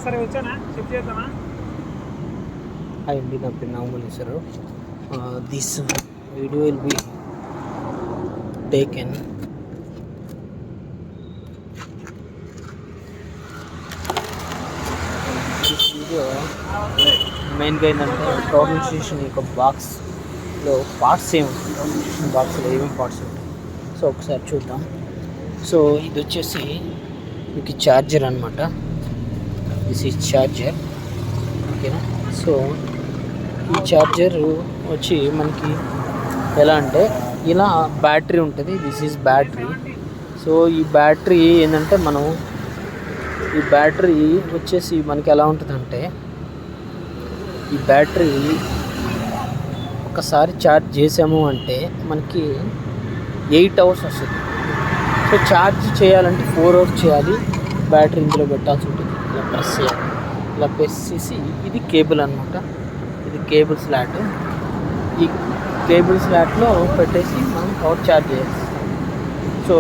సరే వచ్చానా షిఫ్ట్ చేద్దామా? అండి, నా పేరు Nagamalleswar. This video will be taken this video మెయిన్గా ఏంటంటే టోటల్ స్టేషన్ యొక్క బాక్స్లో పార్ట్స్ ఏముంటాయి, టోటల్ స్టేషన్ బాక్స్లో ఏమేమి పార్ట్స్ ఉంటాయి సో ఒకసారి చూద్దాం. సో ఇది వచ్చేసి మీకు ఛార్జర్ అనమాట. దిస్ ఈజ్ ఛార్జర్, ఓకేనా. సో ఈ ఛార్జర్ వచ్చి మనకి ఎలా అంటే ఇలా బ్యాటరీ ఉంటుంది. This is battery. సో ఈ బ్యాటరీ ఏంటంటే మనం ఈ బ్యాటరీ వచ్చేసి మనకి ఎలా ఉంటుందంటే ఈ బ్యాటరీ ఒకసారి ఛార్జ్ చేసాము అంటే మనకి 8 hours వస్తుంది. సో ఛార్జ్ చేయాలంటే 4 hours చేయాలి. బ్యాటరీ ఇందులో పెట్టాల్సి ఉంటుంది. ఇలా ప్రెస్ చేయాలి. ఇలా ప్రెస్ చేసి ఇది కేబుల్ అనమాట. ఇది కేబుల్ స్లాట్. ఈ కేబుల్ స్లాట్లో పెట్టేసి మనం పవర్ ఛార్జ్ చేయాలి. సో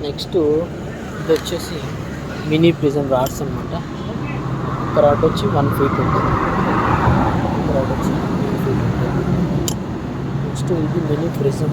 నెక్స్ట్ ఇది వచ్చేసి మినీ ప్రిజం రాడ్స్ అనమాట. ఒక రాడ్ వచ్చి 1 feet ఉంటుంది, ఒక రాడ్ వచ్చి 1 feet ఉంటుంది. నెక్స్ట్ ఇది మినీ ప్రిజం.